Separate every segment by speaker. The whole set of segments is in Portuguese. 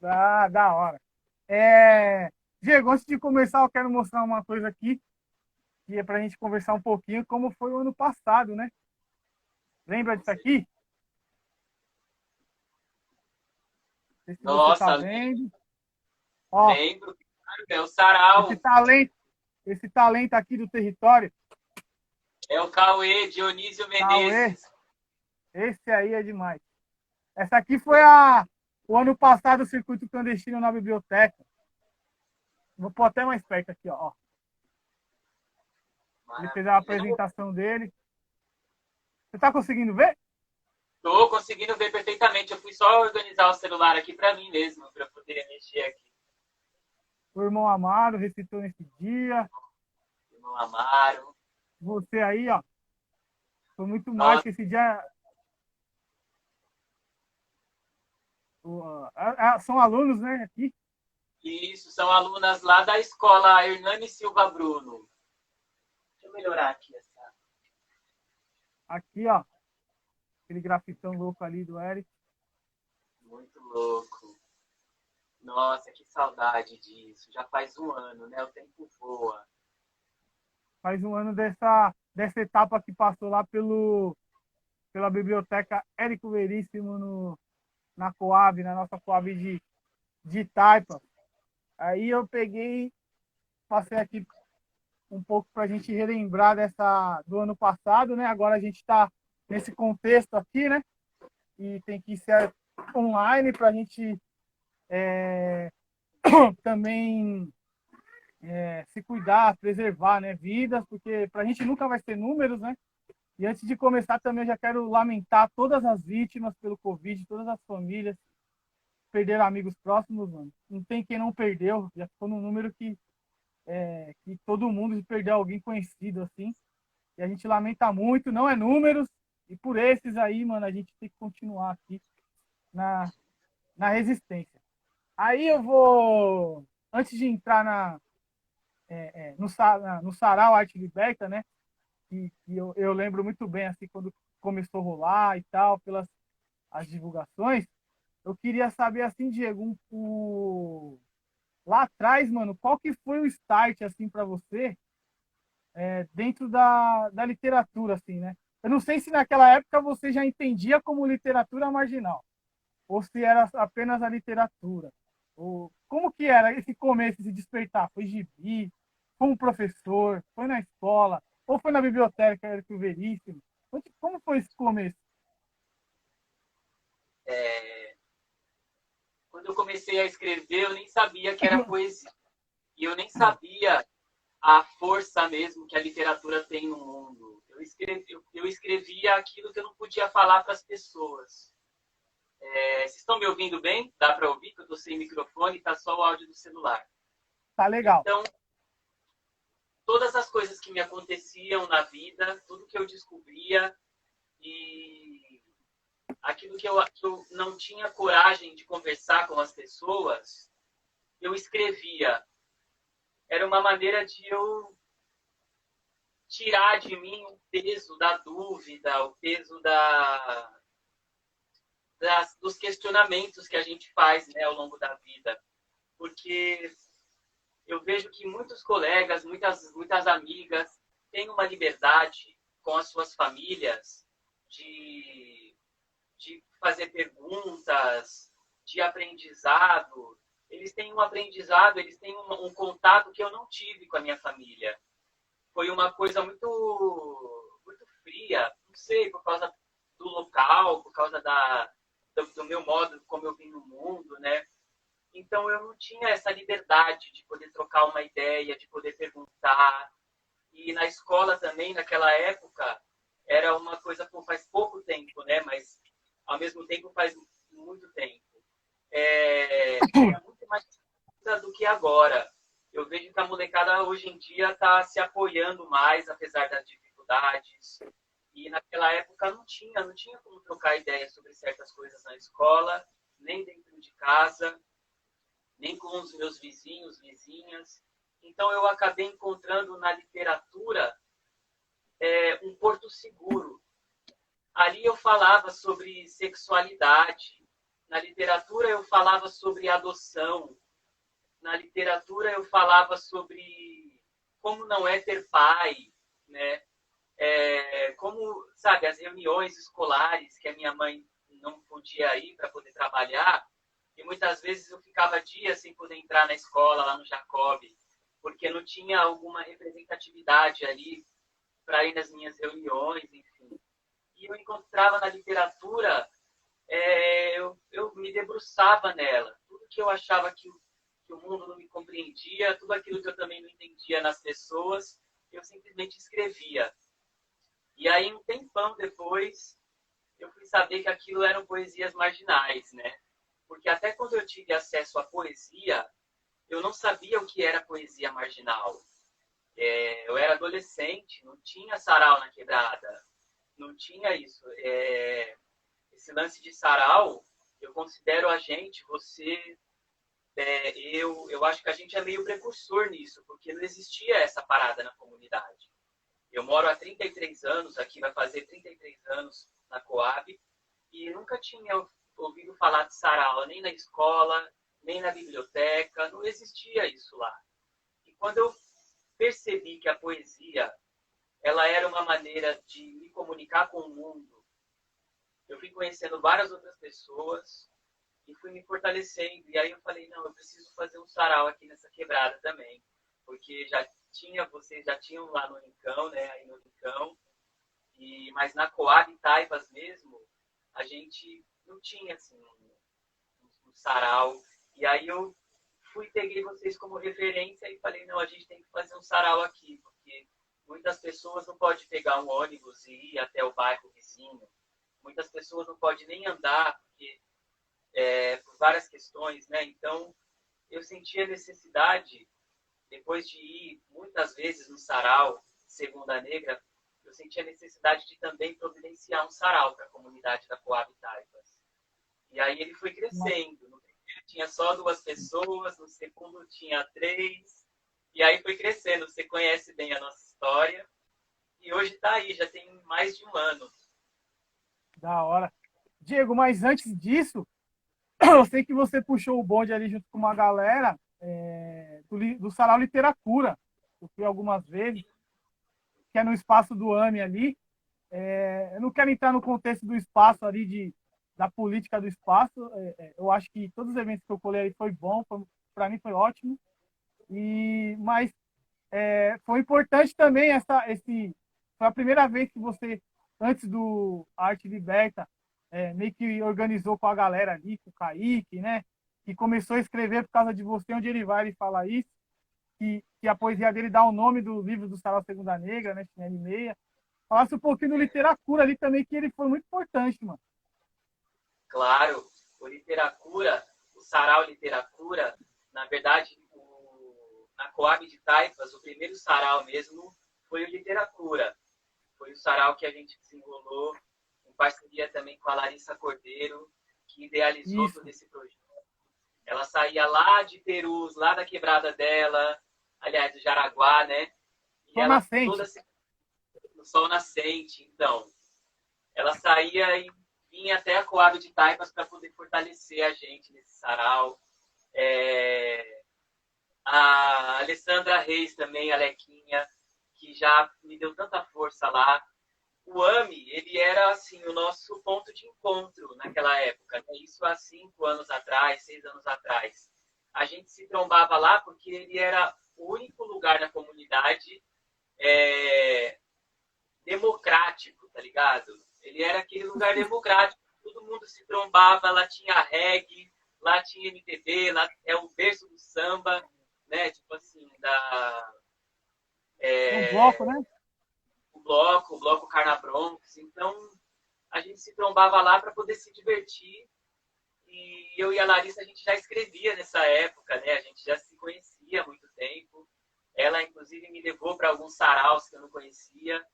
Speaker 1: Ah, da hora. Diego, antes de começar, eu quero mostrar uma coisa aqui, que é para a gente conversar um pouquinho como foi o ano passado, né? Lembra disso aqui? Não sei se você está
Speaker 2: Nossa,
Speaker 1: vendo. Ó,
Speaker 2: lembro, é o
Speaker 1: esse
Speaker 2: Sarau,
Speaker 1: talento, esse talento aqui do território,
Speaker 2: é o Cauê, Dionísio
Speaker 1: Cauê,
Speaker 2: Menezes.
Speaker 1: esse aí é demais. Essa aqui foi o ano passado, o circuito clandestino na biblioteca. Vou pôr até mais perto aqui, ó. Ele fez a
Speaker 2: Maravilha. Não
Speaker 1: apresentação dele. Você está conseguindo ver?
Speaker 2: estou conseguindo ver perfeitamente. Eu fui só organizar o celular aqui para mim mesmo, para poder mexer aqui.
Speaker 1: O irmão Amaro recitou nesse dia.
Speaker 2: Irmão Amaro.
Speaker 1: Você aí, ó, foi muito
Speaker 2: Nossa,
Speaker 1: mágico esse dia. São alunos, né, aqui.
Speaker 2: isso, são alunas lá da escola Hernani Silva Bruno. Deixa eu melhorar aqui essa.
Speaker 1: Aqui, ó, aquele grafitão louco ali do Eric.
Speaker 2: Muito louco. Nossa, que saudade disso. Já faz um ano, né? O tempo voa.
Speaker 1: Faz um ano dessa etapa que passou lá pela biblioteca Érico Veríssimo na Coab, na nossa Coab de Itaipa. Aí eu peguei, passei aqui um pouco para a gente relembrar do ano passado, né? Agora a gente está nesse contexto aqui, né? E tem que ser online para a gente também se cuidar, preservar, né, vidas, porque para a gente nunca vai ser números, né? E antes de começar também eu já quero lamentar todas as vítimas pelo Covid, todas as famílias que perderam amigos próximos, mano. Não tem quem não perdeu, já ficou no número que todo mundo perdeu alguém conhecido, assim. E a gente lamenta muito, não é números, e por esses aí, mano, a gente tem que continuar aqui na, na resistência. Aí eu vou, antes de entrar no Sarau Arte Liberta, né? Que eu lembro muito bem, assim, quando começou a rolar e tal, pelas as divulgações, eu queria saber, assim, Diego, lá atrás, mano, qual que foi o start, assim, para você, dentro da literatura, assim, né? Eu não sei se naquela época você já entendia como literatura marginal, ou se era apenas a literatura. Ou, como que era esse começo, esse despertar? Foi gibi? Foi um professor? Foi na escola? Ou foi na biblioteca, Érico Veríssimo? Como foi esse começo?
Speaker 2: É, quando eu comecei a escrever, eu nem sabia que era poesia. E eu nem sabia a força mesmo que a literatura tem no mundo. Eu escrevia aquilo que eu não podia falar para as pessoas. Vocês estão me ouvindo bem? Dá para ouvir? Que eu estou sem microfone e está só o áudio do celular.
Speaker 1: Tá legal.
Speaker 2: Então, todas as coisas que me aconteciam na vida, tudo que eu descobria e aquilo que eu não tinha coragem de conversar com as pessoas, eu escrevia. Era uma maneira de eu tirar de mim o peso da dúvida, o peso dos questionamentos que a gente faz, né, ao longo da vida. Porque eu vejo que muitos colegas, muitas amigas têm uma liberdade com as suas famílias de fazer perguntas, de aprendizado. Eles têm um aprendizado, eles têm um contato que eu não tive com a minha família. Foi uma coisa muito fria, não sei, por causa do local, por causa do meu modo, como eu vim no mundo, né? Então eu não tinha essa liberdade de poder trocar uma ideia, de poder perguntar. E na escola também, naquela época, era uma coisa que faz pouco tempo, né? Mas ao mesmo tempo faz muito tempo. Era muito mais do que agora. Eu vejo que a molecada hoje em dia está se apoiando mais, apesar das dificuldades. E naquela época não tinha como trocar ideias sobre certas coisas na escola, nem dentro de casa, nem com os meus vizinhos, vizinhas. Então eu acabei encontrando na literatura um porto seguro. Ali eu falava sobre sexualidade, Na literatura eu falava sobre adoção. Na literatura eu falava sobre como não é ter pai, né? Como, sabe, as reuniões escolares que a minha mãe não podia ir para poder trabalhar, e muitas vezes eu ficava dias sem poder entrar na escola lá no Jacob, porque não tinha alguma representatividade ali para ir nas minhas reuniões, enfim. E eu encontrava na literatura, eu me debruçava nela. Tudo que eu achava que o mundo não me compreendia, tudo aquilo que eu também não entendia nas pessoas, eu simplesmente escrevia. E aí, um tempão depois, eu fui saber que aquilo eram poesias marginais, né? Porque até quando eu tive acesso à poesia, eu não sabia o que era poesia marginal. Eu era adolescente, não tinha sarau na quebrada, não tinha isso. Esse lance de sarau, eu considero a gente, você, eu acho que a gente é meio precursor nisso, porque não existia essa parada na comunidade. Eu moro há 33 anos, aqui vai fazer 33 anos na Coab, e nunca tinha ouvido falar de sarau, nem na escola, nem na biblioteca, não existia isso lá. E quando eu percebi que a poesia ela era uma maneira de me comunicar com o mundo, eu fui conhecendo várias outras pessoas e fui me fortalecendo. E aí eu falei, não, eu preciso fazer um sarau aqui nessa quebrada também, porque vocês já tinham lá no Rincão, né, aí no Rincão, mas na Coab e Taipas mesmo, a gente não tinha assim um sarau. E aí eu peguei vocês como referência e falei, não, a gente tem que fazer um sarau aqui, porque muitas pessoas não podem pegar um ônibus e ir até o bairro vizinho. Muitas pessoas não podem nem andar, porque por várias questões, né? Então, eu senti a necessidade, depois de ir muitas vezes no sarau Segunda Negra, eu senti a necessidade de também providenciar um sarau para a comunidade da Coab Taipas. E aí ele foi crescendo. No primeiro tinha só 2 pessoas, no segundo tinha 3, e aí foi crescendo. Você conhece bem a nossa história, e hoje está aí, já tem mais de 1 ano.
Speaker 1: Da hora. Diego, mas antes disso, eu sei que você puxou o bonde ali junto com uma galera do Sarau Literatura. Eu fui algumas vezes, que é no espaço do AME ali. Eu não quero entrar no contexto do espaço ali, da política do espaço. Eu acho que todos os eventos que eu colei aí foi bom, para mim foi ótimo. Mas foi importante também foi a primeira vez que você, antes do Arte Liberta, meio que organizou com a galera ali, com o Kaique, né? Que começou a escrever por causa de você, onde ele vai, ele fala isso, que a poesia dele dá o nome do livro do Sarau Segunda Negra, né? Chinelo e Meia. Falasse um pouquinho do literatura ali também, que ele foi muito importante, mano.
Speaker 2: Claro, o Sarau Literatura, na verdade, na Coab de Taipas, o primeiro sarau mesmo foi o Literatura. Foi o sarau que a gente desenrolou em parceria também com a Larissa Cordeiro, que idealizou todo esse projeto. Ela saía lá de Perus, lá da quebrada dela, aliás, do Jaraguá, né? E
Speaker 1: Sol
Speaker 2: ela
Speaker 1: nascente.
Speaker 2: toda no sol nascente, então. Ela saía e vinha até a Coab de Taipas para poder fortalecer a gente nesse sarau. A Alessandra Reis também, a Lequinha, que já me deu tanta força lá. O AMI, ele era assim o nosso ponto de encontro naquela época, né? Isso há 5 anos atrás, 6 anos atrás. A gente se trombava lá porque ele era o único lugar na comunidade democrático, tá ligado? Ele era aquele lugar democrático, todo mundo se trombava, lá tinha reggae, lá tinha MPB, lá é o berço do samba, né? Tipo assim,
Speaker 1: Um bloco, né?
Speaker 2: o bloco Carnabronx. Então, a gente se trombava lá para poder se divertir. E eu e a Larissa, a gente já escrevia nessa época, né? A gente já se conhecia há muito tempo. Ela, inclusive, me levou para alguns saraus que eu não conhecia.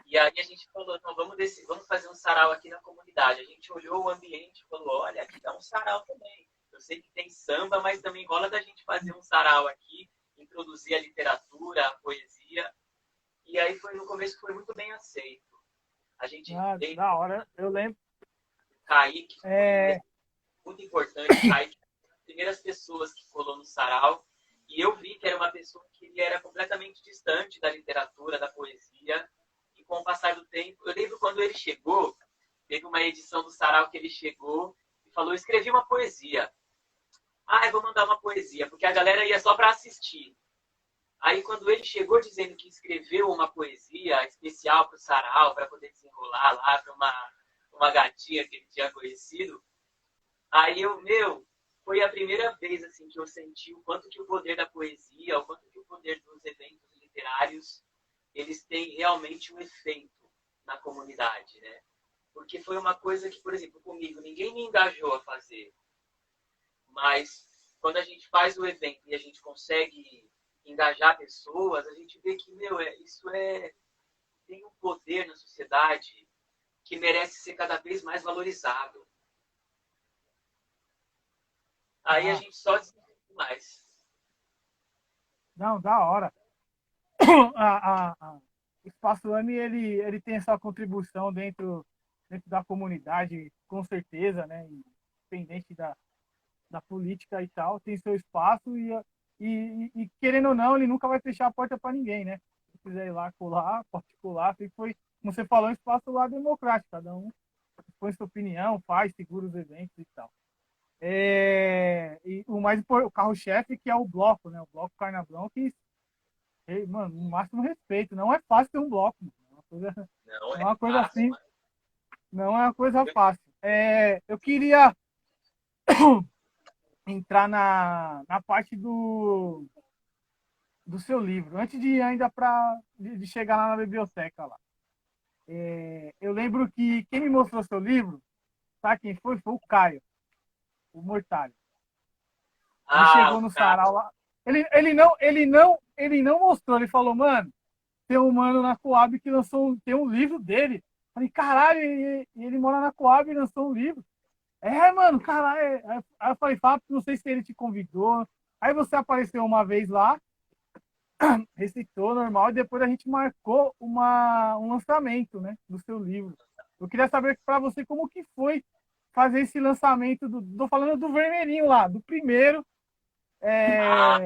Speaker 2: E aí a gente falou, então vamos fazer um sarau aqui na comunidade. A gente olhou o ambiente e falou, olha, aqui dá um sarau também. Eu sei que tem samba, mas também rola da gente fazer um sarau aqui, introduzir a literatura, a poesia. E aí no começo foi muito bem aceito. A gente
Speaker 1: da hora, eu lembro.
Speaker 2: Kaique, muito importante. Aí, as primeiras pessoas que colou no sarau, e eu vi que era uma pessoa que ele era completamente distante da literatura, da poesia, e com o passar do tempo, eu lembro quando ele chegou, teve uma edição do sarau que ele chegou e falou, escrevi uma poesia. Ah, eu vou mandar uma poesia, porque a galera ia só para assistir. Aí, quando ele chegou dizendo que escreveu uma poesia especial para o sarau, para poder desenrolar lá para uma gatinha que ele tinha conhecido, aí foi a primeira vez assim, que eu senti o quanto que o poder da poesia, o quanto que o poder dos eventos literários, eles têm realmente um efeito na comunidade, né? Porque foi uma coisa que, por exemplo, comigo, ninguém me engajou a fazer. Mas quando a gente faz o evento e a gente consegue engajar pessoas, a gente vê que, tem um poder na sociedade que merece ser cada vez mais valorizado. Aí a gente só desenvolve mais.
Speaker 1: Não, da hora. O Espaço AME, ele tem essa contribuição dentro da comunidade, com certeza, né? Independente da política e tal, tem seu espaço e, querendo ou não, ele nunca vai fechar a porta para ninguém, né? Se quiser ir lá colar, pode colar. Sempre foi, como você falou, um espaço lá democrático, cada um põe sua opinião, faz, segura os eventos e tal. E o carro-chefe que é o bloco, né? O bloco Carnabrão, que, mano, no máximo respeito. Não é fácil ter um bloco, mano.
Speaker 2: Não
Speaker 1: É
Speaker 2: é
Speaker 1: uma coisa
Speaker 2: fácil,
Speaker 1: assim,
Speaker 2: mano.
Speaker 1: não é uma coisa fácil. Eu queria entrar na parte do seu livro, antes de ir ainda de chegar lá na biblioteca lá. Eu lembro que quem me mostrou seu livro, sabe quem foi? Foi o Caio, o Mortalho. Ele
Speaker 2: Ah,
Speaker 1: chegou
Speaker 2: o
Speaker 1: no
Speaker 2: cara.
Speaker 1: sarau lá. Ele não mostrou, ele falou, mano, tem um mano na Coab que tem um livro dele. Falei, caralho, e ele mora na Coab e lançou um livro. Mano, caralho. Aí eu falei, Fábio, não sei se ele te convidou. Aí você apareceu uma vez lá, recitou normal, e depois a gente marcou um lançamento, né, do seu livro. Eu queria saber para você como que foi fazer esse lançamento tô falando do vermelhinho lá, do primeiro,
Speaker 2: Ah,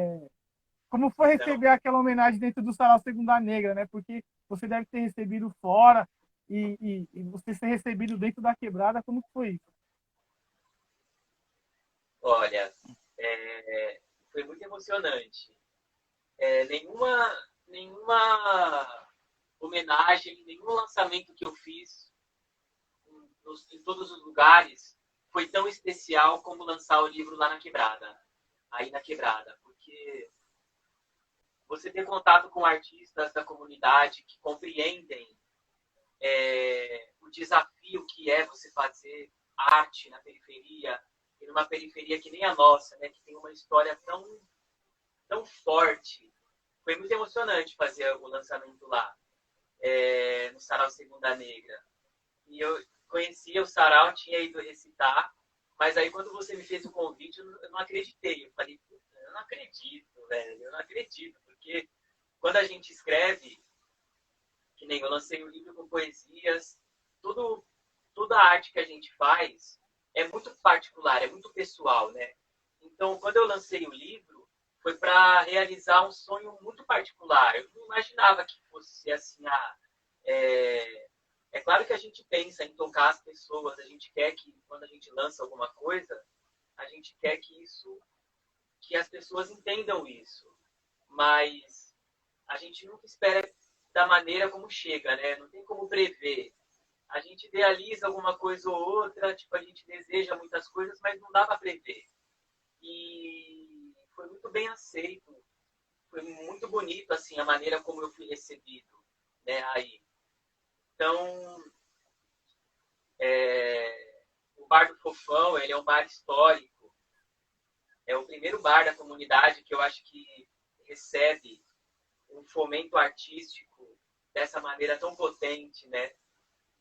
Speaker 1: como foi
Speaker 2: então.
Speaker 1: receber aquela homenagem dentro do Sarau Segunda Negra, né? Porque você deve ter recebido fora e você ser recebido dentro da quebrada, como que foi isso?
Speaker 2: Olha, foi muito emocionante. Nenhuma homenagem, nenhum lançamento que eu fiz em todos os lugares foi tão especial como lançar o livro lá na Quebrada, aí na Quebrada, porque você ter contato com artistas da comunidade que compreendem o desafio que é você fazer arte na periferia, e numa periferia que nem a nossa, né, que tem uma história tão forte. Foi muito emocionante fazer o lançamento lá, no Sarau Segunda Negra. E eu conhecia o Sarau, tinha ido recitar, mas aí quando você me fez o convite, eu não acreditei. Eu falei, eu não acredito, velho, eu não acredito, porque quando a gente escreve, que nem eu lancei um livro com poesias, toda a arte que a gente faz é muito particular, é muito pessoal, né? Então, quando eu lancei o livro, foi para realizar um sonho muito particular. Eu não imaginava que fosse ser assim, é claro que a gente pensa em tocar as pessoas, a gente quer que, quando a gente lança alguma coisa, a gente quer que as pessoas entendam isso. Mas a gente nunca espera da maneira como chega, né? Não tem como prever. A gente idealiza alguma coisa ou outra, tipo, a gente deseja muitas coisas, mas não dá para prever. E foi muito bem aceito, foi muito bonito, assim, a maneira como eu fui recebido, né, aí. Então, o Bar do Fofão, ele é um bar histórico, é o primeiro bar da comunidade que eu acho que recebe um fomento artístico dessa maneira tão potente, né?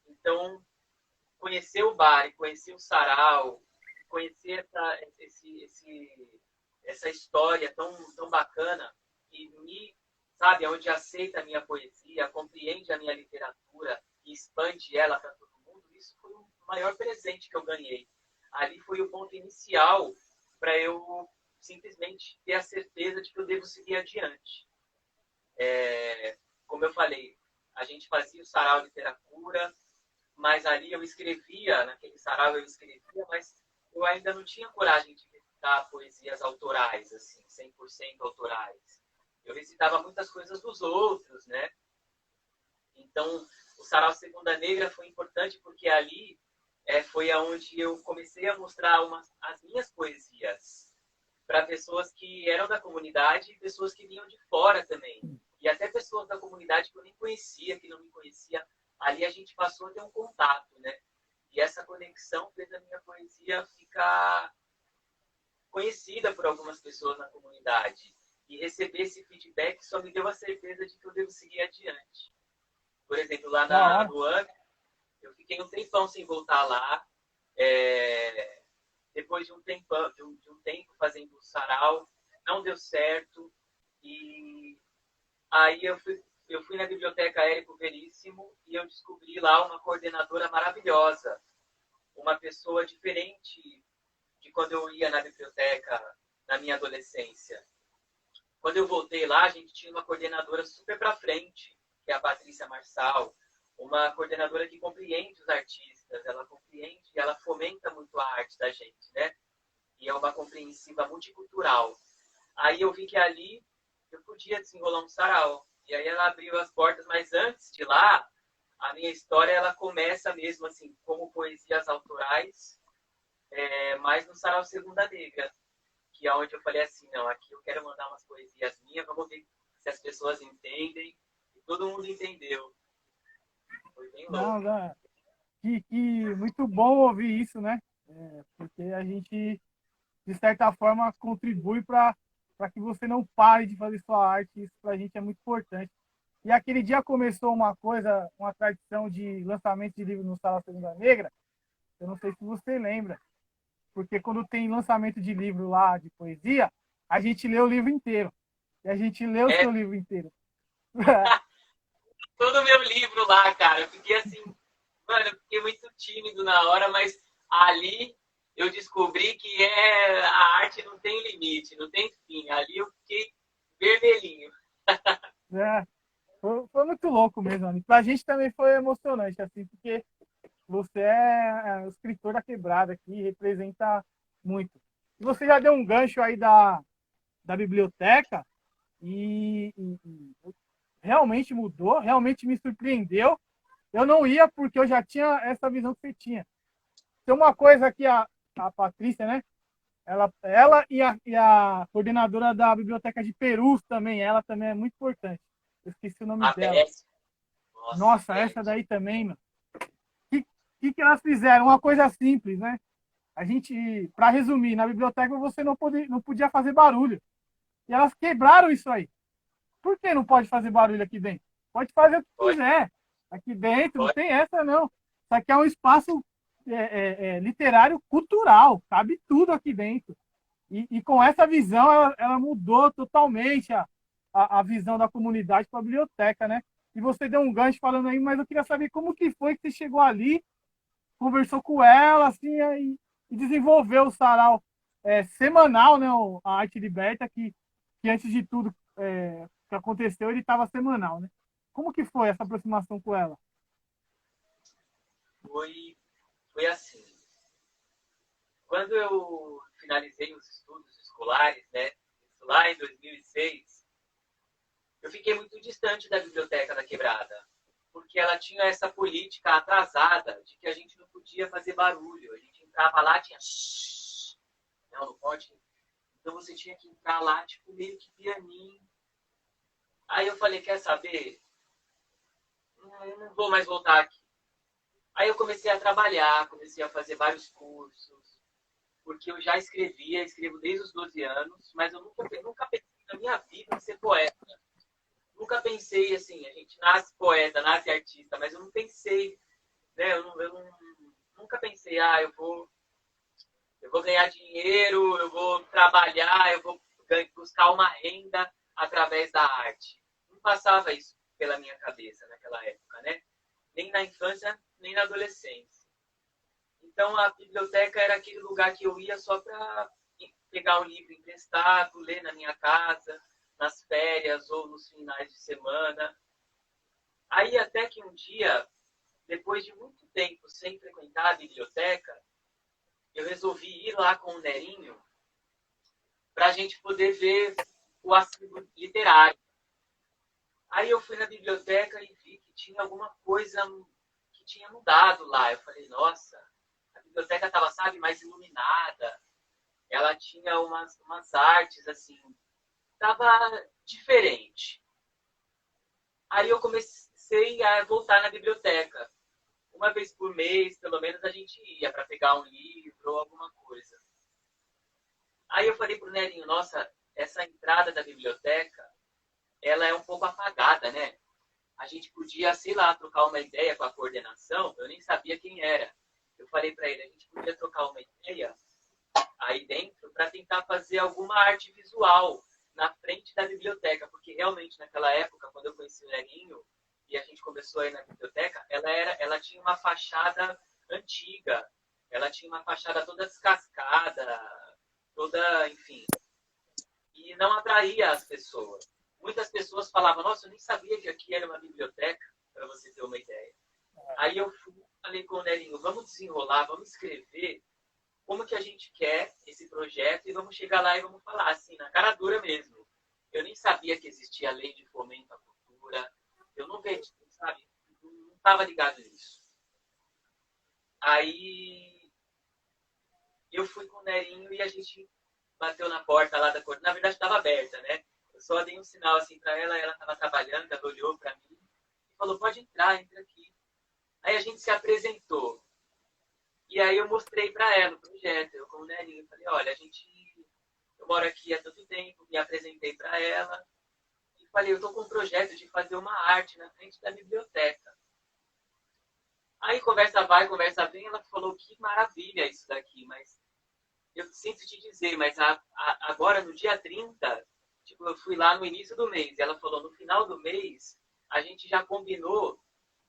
Speaker 2: Então, conhecer o bar e conhecer o sarau, conhecer essa história tão bacana e sabe, onde aceita a minha poesia, compreende a minha literatura e expande ela para todo mundo, isso foi o maior presente que eu ganhei. ali foi o ponto inicial para eu simplesmente ter a certeza de que eu devo seguir adiante. Como eu falei, a gente fazia o sarau literatura, mas ali eu escrevia, naquele sarau eu escrevia, mas eu ainda não tinha coragem de recitar poesias autorais, assim, 100% autorais. Eu recitava muitas coisas dos outros, né? Então, o Sarau Segunda Negra foi importante porque ali foi aonde eu comecei a mostrar as minhas poesias para pessoas que eram da comunidade e pessoas que vinham de fora também. E até pessoas da comunidade que eu nem conhecia, que não me conhecia. Ali a gente passou a ter um contato, né? E essa conexão fez a minha poesia ficar conhecida por algumas pessoas na comunidade. E receber esse feedback só me deu a certeza de que eu devo seguir adiante. Por exemplo, lá no AME, eu fiquei um tempão sem voltar lá. Depois de um tempo fazendo o sarau, não deu certo. E aí eu fui na Biblioteca Érico Veríssimo e eu descobri lá uma coordenadora maravilhosa. Uma pessoa diferente de quando eu ia na biblioteca na minha adolescência. Quando eu voltei lá, a gente tinha uma coordenadora super para frente, que é a Patrícia Marçal, uma coordenadora que compreende os artistas, ela compreende e ela fomenta muito a arte da gente, né? E é uma compreensiva multicultural. Aí eu vi que ali eu podia desenrolar um sarau. E aí ela abriu as portas, mas antes de lá, a minha história ela começa mesmo assim, como poesias autorais, mas no Sarau Segunda Negra, que é onde eu falei assim, não, aqui eu quero mandar umas poesias minhas, vamos ver se as pessoas entendem. E todo mundo entendeu. Foi bem louco.
Speaker 1: Não, que muito bom ouvir isso, né? Porque a gente, de certa forma, contribui para que você não pare de fazer sua arte. Isso para a gente é muito importante. E aquele dia começou uma tradição de lançamento de livro no Sala Segunda Negra. Eu não sei se você lembra, porque quando tem lançamento de livro lá, de poesia, a gente lê o livro inteiro. E a gente lê o seu livro inteiro.
Speaker 2: Todo o meu livro lá, cara. Eu fiquei assim, mano, eu fiquei muito tímido na hora, mas ali eu descobri que a arte não tem limite, não tem fim. Ali eu fiquei vermelhinho.
Speaker 1: Foi muito louco mesmo, amigo. Pra gente também foi emocionante, assim, porque você é o escritor da quebrada aqui, representa muito. E você já deu um gancho aí da biblioteca e realmente mudou, realmente me surpreendeu. Eu não ia porque eu já tinha essa visão que você tinha. Tem uma coisa que a Patrícia, né? Ela e a coordenadora da Biblioteca de Perus também, ela também é muito importante. Eu esqueci o nome
Speaker 2: A
Speaker 1: dela.
Speaker 2: Beth.
Speaker 1: Nossa, essa daí também, mano. Que elas fizeram? Uma coisa simples, né? A gente, para resumir, na biblioteca você não podia fazer barulho. E elas quebraram isso aí. Por que não pode fazer barulho aqui dentro? Pode fazer o que quiser. Aqui dentro não tem essa, não. Isso aqui é um espaço literário cultural. Cabe tudo aqui dentro. E com essa visão, ela mudou totalmente a visão da comunidade para a biblioteca, né? E você deu um gancho falando aí, mas eu queria saber como que foi que você chegou ali, conversou com ela, assim, e desenvolveu o sarau semanal, né? A Arte Liberta, que antes de tudo que aconteceu, ele estava semanal, né? Como que foi essa aproximação com ela?
Speaker 2: Foi assim. Quando eu finalizei os estudos escolares, né? Lá em 2006, eu fiquei muito distante da Biblioteca da Quebrada, porque ela tinha essa política atrasada de que a gente não podia fazer barulho. A gente entrava lá, tinha não pode. Então você tinha que entrar lá, tipo, meio que pianinho. Aí eu falei, quer saber? Não vou mais voltar aqui. Aí eu comecei a trabalhar, comecei a fazer vários cursos, porque eu já escrevo desde os 12 anos, mas eu nunca pensei na minha vida em ser poeta. Nunca pensei assim, a gente nasce poeta, nasce artista, mas eu não pensei, né? Nunca pensei, eu vou ganhar dinheiro, eu vou trabalhar, eu vou buscar uma renda através da arte. Não passava isso pela minha cabeça naquela época, né? Nem na infância, nem na adolescência. Então, a biblioteca era aquele lugar que eu ia só para pegar um livro emprestado, ler na minha casa, nas férias ou nos finais de semana. Aí até que um dia, depois de muito tempo sem frequentar a biblioteca, eu resolvi ir lá com o Nerinho para a gente poder ver o acervo literário. Aí eu fui na biblioteca e vi que tinha alguma coisa que tinha mudado lá. Eu falei, nossa, a biblioteca estava, sabe, mais iluminada. Ela tinha umas artes, assim, estava diferente. Aí eu comecei a voltar na biblioteca. Uma vez por mês, pelo menos, a gente ia para pegar um livro ou alguma coisa. Aí eu falei pro Nerinho, nossa, essa entrada da biblioteca, ela é um pouco apagada, né? A gente podia, sei lá, trocar uma ideia com a coordenação, eu nem sabia quem era. Eu falei para ele, a gente podia trocar uma ideia aí dentro para tentar fazer alguma arte visual na frente da biblioteca, porque realmente naquela época, quando eu conheci o Nerinho e a gente começou a ir na biblioteca, ela tinha uma fachada antiga, ela tinha uma fachada toda descascada, toda, enfim, e não atraía as pessoas. Muitas pessoas falavam, nossa, eu nem sabia que aqui era uma biblioteca, para você ter uma ideia. Aí eu falei com o Nerinho, vamos desenrolar, vamos escrever como que a gente quer esse projeto e vamos chegar lá e vamos falar, assim, na cara dura mesmo. Eu nem sabia que existia a lei de fomento à cultura, eu não vejo, sabe, não estava ligado nisso. Aí eu fui com o Nerinho e a gente bateu na porta lá da cor. Na verdade, estava aberta, né? Eu só dei um sinal assim para ela, ela estava trabalhando, ela olhou para mim e falou, pode entrar, entra aqui. Aí a gente se apresentou. E aí eu mostrei para ela o projeto, eu com o Nerinho, falei, olha, eu moro aqui há tanto tempo, me apresentei para ela e falei, eu estou com um projeto de fazer uma arte na frente da biblioteca. Aí conversa vai, conversa vem, ela falou, que maravilha isso daqui, mas eu sinto te dizer, mas agora no dia 30, tipo, eu fui lá no início do mês, e ela falou, no final do mês, a gente já combinou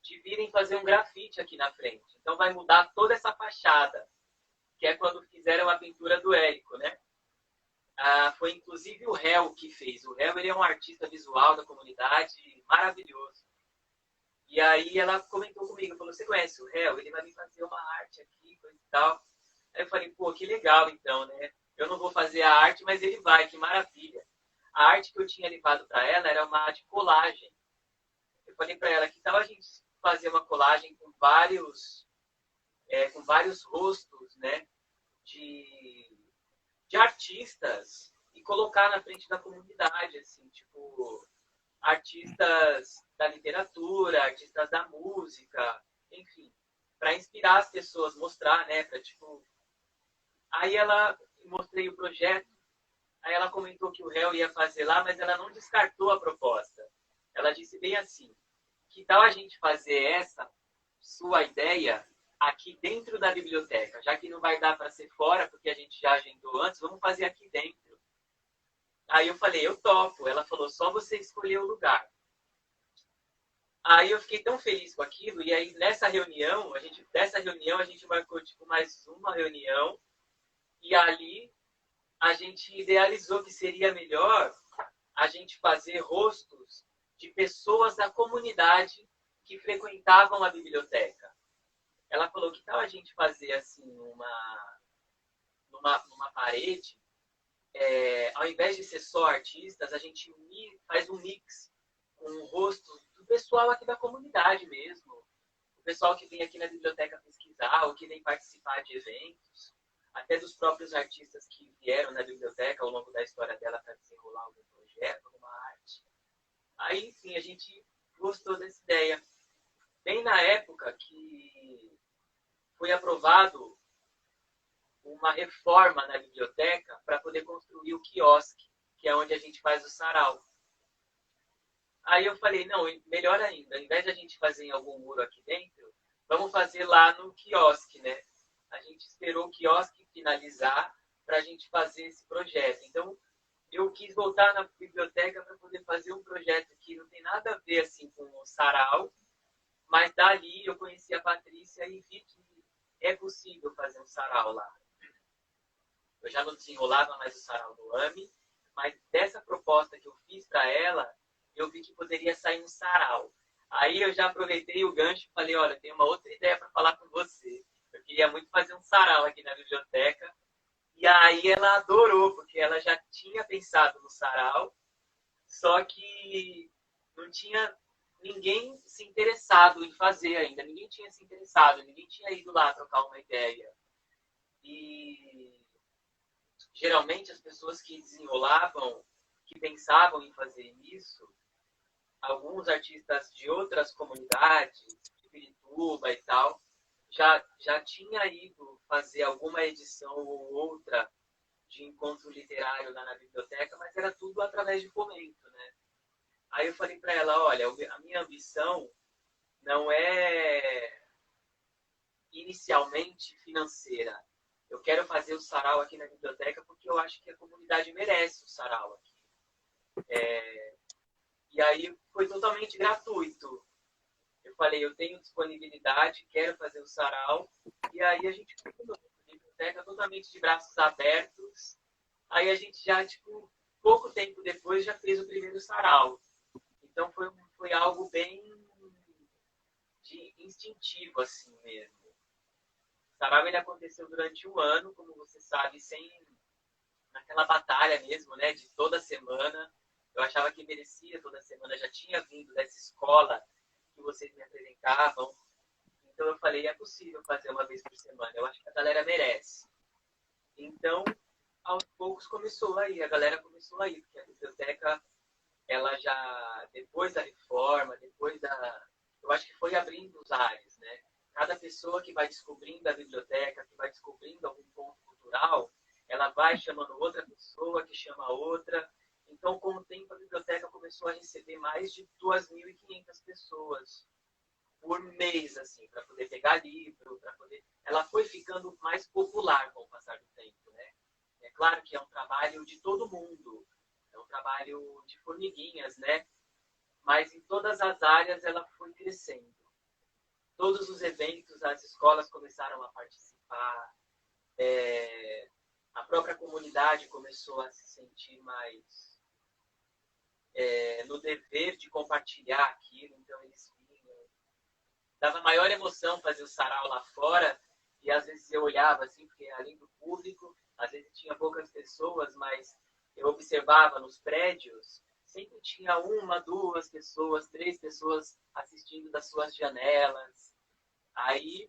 Speaker 2: de virem fazer um grafite aqui na frente. Então vai mudar toda essa fachada, que é quando fizeram a pintura do Érico, né? Foi inclusive o Hel que fez. O Hel, ele é um artista visual da comunidade maravilhoso. E aí ela comentou comigo, falou, você conhece o Hel? Ele vai me fazer uma arte aqui, coisa e tal. Aí eu falei, pô, que legal então, né? Eu não vou fazer a arte, mas ele vai, que maravilha. A arte que eu tinha levado para ela era uma arte colagem. Eu falei para ela, que tal a gente fazer uma colagem com vários rostos, né, de artistas e colocar na frente da comunidade, assim, tipo, artistas da literatura, artistas da música, enfim, para inspirar as pessoas, mostrar, né, para tipo. Aí ela mostrei o projeto, aí ela comentou que o réu ia fazer lá, mas ela não descartou a proposta. Ela disse bem assim, que tal a gente fazer essa sua ideia aqui dentro da biblioteca, já que não vai dar para ser fora, porque a gente já agendou antes, vamos fazer aqui dentro. Aí eu falei, eu topo. Ela falou, só você escolher o lugar. Aí eu fiquei tão feliz com aquilo, e aí dessa reunião a gente marcou tipo mais uma reunião, e ali a gente idealizou que seria melhor a gente fazer rostos de pessoas da comunidade que frequentavam a biblioteca. Ela falou, que tal a gente fazer assim numa parede, ao invés de ser só artistas, a gente faz um mix com o rosto do pessoal aqui da comunidade mesmo, o pessoal que vem aqui na biblioteca pesquisar, ou que vem participar de eventos, até dos próprios artistas que vieram na biblioteca ao longo da história dela para desenrolar algum projeto, alguma arte. Aí, sim, a gente gostou dessa ideia. Bem na época que foi aprovado uma reforma na biblioteca para poder construir o quiosque, que é onde a gente faz o sarau. Aí eu falei, não, melhor ainda, ao invés de a gente fazer em algum muro aqui dentro, vamos fazer lá no quiosque, né? A gente esperou o quiosque finalizar para a gente fazer esse projeto. Então, eu quis voltar na biblioteca para poder fazer um projeto que não tem nada a ver assim com o sarau, mas dali eu conheci a Patrícia e vi que é possível fazer um sarau lá. Eu já não desenrolava mais o sarau do AME, mas dessa proposta que eu fiz para ela, eu vi que poderia sair um sarau. Aí eu já aproveitei o gancho e falei, olha, tem uma outra ideia para falar com você. Eu queria muito fazer um sarau aqui na biblioteca. E aí ela adorou, porque ela já tinha pensado no sarau, só que não tinha ninguém se interessado em fazer ainda. Ninguém tinha se interessado, ninguém tinha ido lá trocar uma ideia. E geralmente as pessoas que desenrolavam, que pensavam em fazer isso, alguns artistas de outras comunidades, de Pirituba e tal, já tinha ido fazer alguma edição ou outra de encontro literário lá na biblioteca, mas era tudo através de fomento, né? Aí eu falei para ela, olha, a minha ambição não é inicialmente financeira. Eu quero fazer o sarau aqui na biblioteca porque eu acho que a comunidade merece o sarau aqui. E aí foi totalmente gratuito. Eu falei, eu tenho disponibilidade, quero fazer o sarau. E aí a gente continuou. A biblioteca totalmente de braços abertos. Aí a gente já, tipo, pouco tempo depois, já fez o primeiro sarau. Então foi algo bem instintivo, assim mesmo. O sarau ele aconteceu durante um ano, como você sabe, naquela batalha mesmo, né, de toda semana. Eu achava que merecia toda semana, já tinha vindo dessa escola que vocês me apresentavam. Então eu falei, é possível fazer uma vez por semana, eu acho que a galera merece. Então, aos poucos a galera começou a ir, porque a biblioteca, ela já, depois da reforma, eu acho que foi abrindo os ares, né? Cada pessoa que vai descobrindo a biblioteca, que vai descobrindo algum ponto cultural, ela vai chamando outra pessoa, que chama outra. Então, com o tempo, a biblioteca começou a receber mais de 2.500 pessoas por mês, assim, para poder pegar livro, Ela foi ficando mais popular com o passar do tempo, né? É claro que é um trabalho de todo mundo, é um trabalho de formiguinhas, né? Mas em todas as áreas ela foi crescendo. Todos os eventos, as escolas começaram a participar, a própria comunidade começou a se sentir mais no dever de compartilhar aquilo, então eles vinham. Dava maior emoção fazer o sarau lá fora, e às vezes eu olhava assim, porque além do público, às vezes tinha poucas pessoas, mas eu observava nos prédios, sempre tinha uma, duas pessoas, três pessoas assistindo das suas janelas. Aí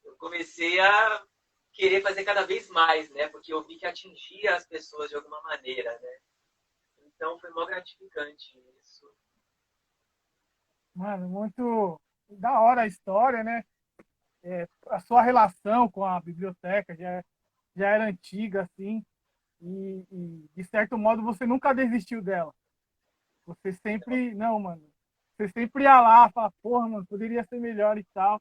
Speaker 2: eu comecei a querer fazer cada vez mais, né? Porque eu vi que atingia as pessoas de alguma maneira, né? Então foi mó gratificante isso.
Speaker 1: Mano, muito da hora a história, né? A sua relação com a biblioteca já era antiga, assim, de certo modo você nunca desistiu dela. Você sempre, não, mano, você sempre ia lá, fala, porra, mano, poderia ser melhor e tal.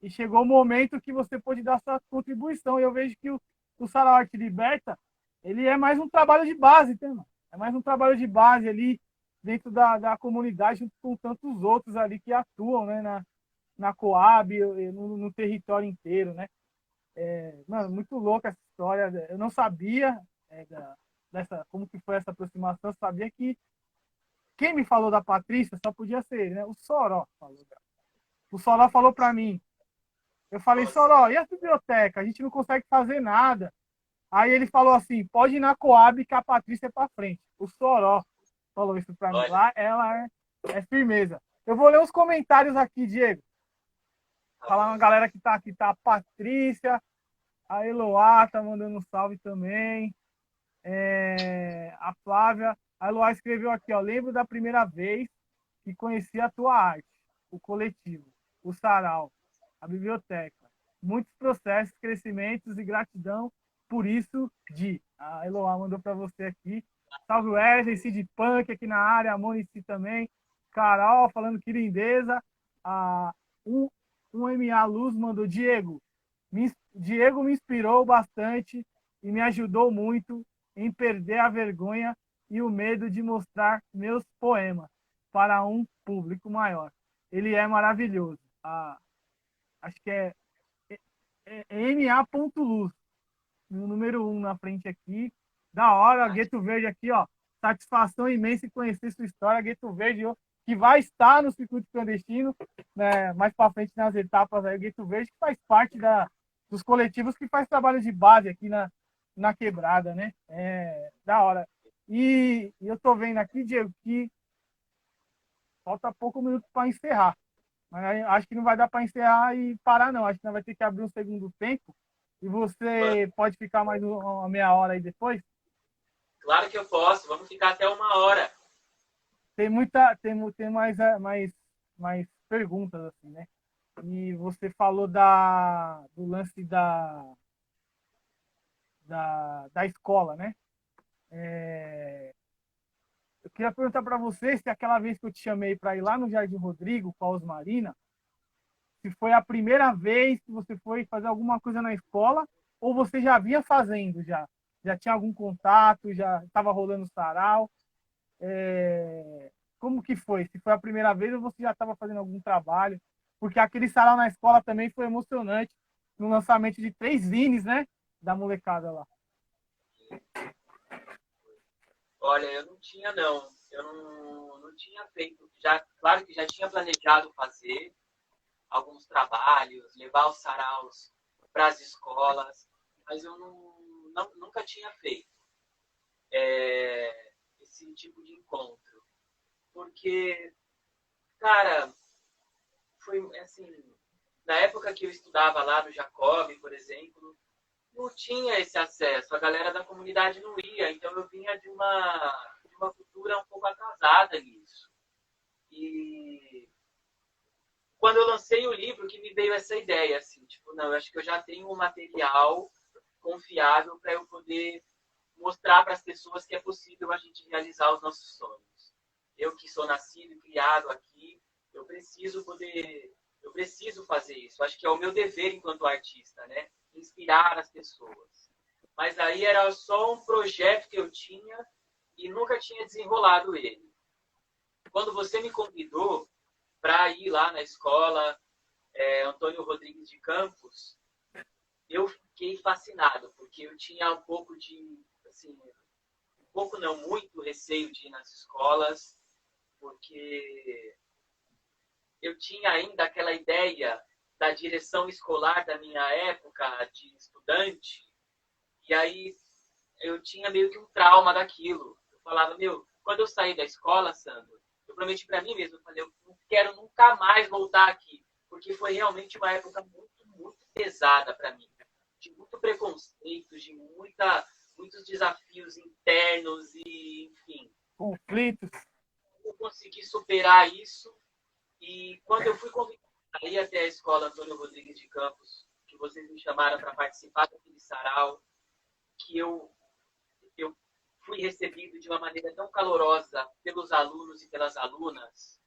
Speaker 1: E chegou o momento que você pôde dar sua contribuição. E eu vejo que o Sarau Arte Liberta, ele é mais um trabalho de base, tá, mano? É mais um trabalho de base ali dentro da comunidade, junto com tantos outros ali que atuam, né, na Coab, no território inteiro, né? Mano, muito louca essa história. Eu não sabia como que foi essa aproximação. Eu sabia que quem me falou da Patrícia só podia ser ele, né? O Soró falou dela. O Soró falou para mim. Eu falei,
Speaker 2: Nossa,
Speaker 1: Soró, e a biblioteca? A gente não consegue fazer nada. Aí ele falou assim, pode ir na Coab que a Patrícia é para frente. O Soró falou isso para mim.
Speaker 2: olha,
Speaker 1: Lá ela é firmeza. Eu vou ler os comentários aqui, Diego.
Speaker 2: tá
Speaker 1: Falar
Speaker 2: bom.
Speaker 1: uma galera que tá aqui, tá a Patrícia, a Eloá tá mandando um salve também. A Flávia, a Eloá escreveu aqui, ó, lembro da primeira vez que conheci a tua arte, o coletivo, o sarau, a biblioteca. Muitos processos, crescimentos e gratidão por isso, a Eloá mandou para você aqui. Salve Wesley, Cid Punk aqui na área, a Monici também. Carol falando que lindeza. A, um, um MA Luz mandou Diego me inspirou bastante e me ajudou muito em perder a vergonha e o medo de mostrar meus poemas para um público maior. Ele é maravilhoso. Acho que é MA.luz, no número 1 na frente aqui. Da hora, Gueto Verde aqui, ó. Satisfação imensa em conhecer sua história, Gueto Verde, que vai estar no circuito clandestino, né, mais para frente nas etapas aí, o Gueto Verde, que faz parte dos coletivos que faz trabalho de base aqui na quebrada, né? Da hora. E eu tô vendo aqui, Diego, que falta pouco minuto para encerrar. Mas acho que não vai dar para encerrar e parar, não. Acho que nós vai ter que abrir um segundo tempo. E você pode ficar mais uma meia hora aí depois?
Speaker 2: Claro que eu posso. Vamos ficar até 1 hora.
Speaker 1: Tem mais perguntas, assim, né? E você falou do lance da escola, né? Eu queria perguntar para você se aquela vez que eu te chamei para ir lá no Jardim Rodrigo com a Osmarina, se foi a primeira vez que você foi fazer alguma coisa na escola ou você já vinha fazendo já? Já tinha algum contato, já estava rolando sarau? Como que foi? Se foi a primeira vez ou você já estava fazendo algum trabalho? Porque aquele sarau na escola também foi emocionante, no lançamento de 3 zines, né? Da molecada lá.
Speaker 2: Olha, eu não tinha, não. Eu não tinha feito. Já, claro que já tinha planejado fazer alguns trabalhos, levar os saraus para as escolas, mas eu nunca tinha feito esse tipo de encontro. Porque, cara, foi assim, na época que eu estudava lá no Jacob, por exemplo, não tinha esse acesso, a galera da comunidade não ia, então eu vinha de uma cultura um pouco atrasada nisso. E quando eu lancei o livro, que me veio essa ideia, assim, tipo, não, eu acho que eu já tenho um material confiável para eu poder mostrar para as pessoas que é possível a gente realizar os nossos sonhos. Eu que sou nascido e criado aqui, eu preciso fazer isso. Acho que é o meu dever enquanto artista, né? Inspirar as pessoas. Mas aí era só um projeto que eu tinha e nunca tinha desenrolado ele. Quando você me convidou para ir lá na escola Antônio Rodrigues de Campos, eu fiquei fascinado, porque eu tinha um pouco de, assim, um pouco não, muito receio de ir nas escolas, porque eu tinha ainda aquela ideia da direção escolar da minha época de estudante, e aí eu tinha meio que um trauma daquilo. Eu falava, quando eu sair da escola, Sandro, eu prometi para mim mesmo, eu falei, eu não quero nunca mais voltar aqui, porque foi realmente uma época muito, muito pesada para mim, de muito preconceito, de muitos desafios internos e, enfim.
Speaker 1: Conflitos.
Speaker 2: Eu consegui superar isso e quando eu fui convidado a ir até a escola Antônio Rodrigues de Campos, que vocês me chamaram para participar daquele sarau, que eu fui recebido de uma maneira tão calorosa pelos alunos e pelas alunas,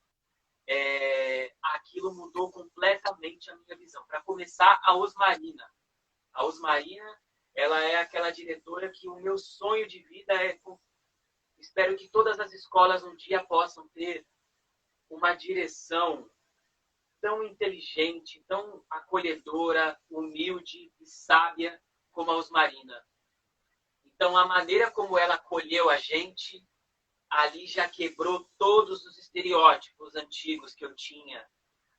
Speaker 2: aquilo mudou completamente a minha visão. Para começar, a Osmarina. A Osmarina, ela é aquela diretora que o meu sonho de vida é... Espero que todas as escolas um dia possam ter uma direção tão inteligente, tão acolhedora, humilde e sábia como a Osmarina. Então, a maneira como ela acolheu a gente, ali já quebrou todos os estereótipos antigos que eu tinha.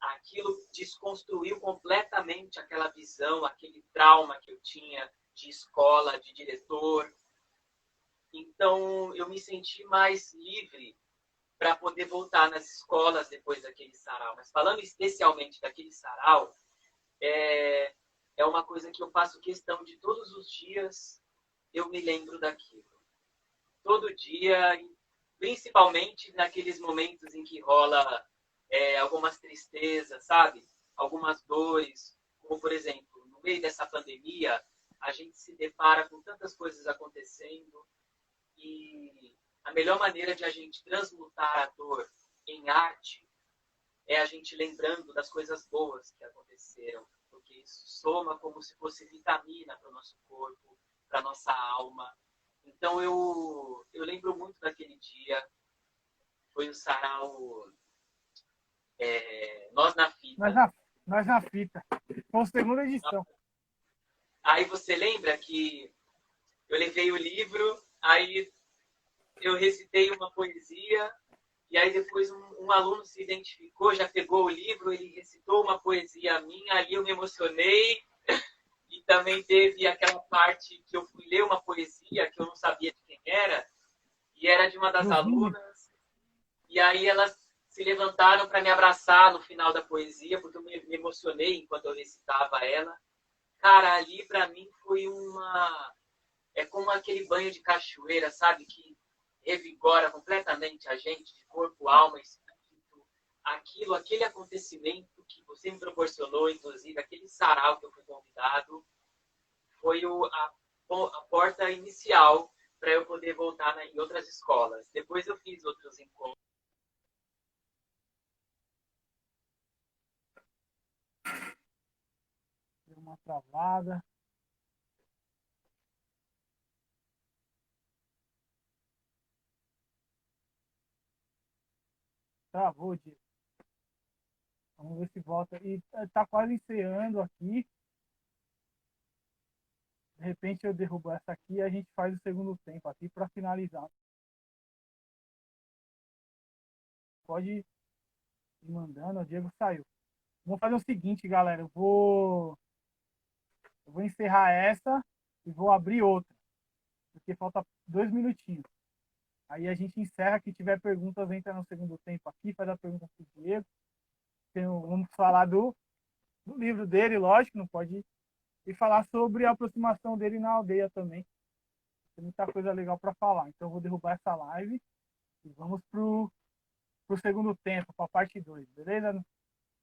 Speaker 2: Aquilo desconstruiu completamente aquela visão, aquele trauma que eu tinha de escola, de diretor. Então, eu me senti mais livre para poder voltar nas escolas depois daquele sarau. Mas falando especialmente daquele sarau, é uma coisa que eu faço questão de todos os dias eu me lembro daquilo. Todo dia, principalmente naqueles momentos em que rola algumas tristezas, sabe? Algumas dores, como por exemplo, no meio dessa pandemia, a gente se depara com tantas coisas acontecendo e a melhor maneira de a gente transmutar a dor em arte é a gente lembrando das coisas boas que aconteceram, porque isso soma como se fosse vitamina para o nosso corpo, para a nossa alma. Então eu lembro muito daquele dia, foi o sarau Nós na Fita.
Speaker 1: Nós na fita. Foi a segunda edição.
Speaker 2: Aí você lembra que eu levei o livro, aí eu recitei uma poesia, e aí depois um aluno se identificou, já pegou o livro, ele recitou uma poesia minha, ali eu me emocionei, e também teve aquela parte que eu fui ler uma poesia que eu não sabia de quem era, e era de uma das
Speaker 1: Rosine,
Speaker 2: alunas, e aí elas se levantaram para me abraçar no final da poesia, porque eu me emocionei enquanto eu recitava ela. Cara, ali para mim foi uma... É como aquele banho de cachoeira, sabe? Que revigora completamente a gente, de corpo, alma e espírito. Aquele acontecimento que você me proporcionou, inclusive, aquele sarau que eu fui convidado, foi a porta inicial para eu poder voltar em outras escolas. Depois eu fiz outros encontros.
Speaker 1: deu uma travada. Travou, Diego. Vamos ver se volta. E tá quase encerrando aqui. De repente eu derrubo essa aqui e a gente faz o segundo tempo aqui para finalizar. Pode ir mandando, o Diego saiu. Vamos fazer o seguinte, galera. Eu vou encerrar essa e vou abrir outra, porque falta 2 minutinhos. Aí a gente encerra. Quem tiver perguntas, entra no segundo tempo aqui, faz a pergunta para o Diego. Vamos falar do livro dele, lógico, não pode. E falar sobre a aproximação dele na aldeia também. Tem muita coisa legal para falar. Então eu vou derrubar essa live e vamos pro segundo tempo, para a parte 2, beleza?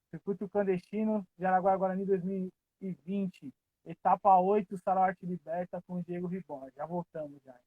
Speaker 1: Circuito Clandestino, Jaraguá Guarani 2020. Etapa 8, Sarau Arte Liberta com o Diego Ribon. Já voltamos já.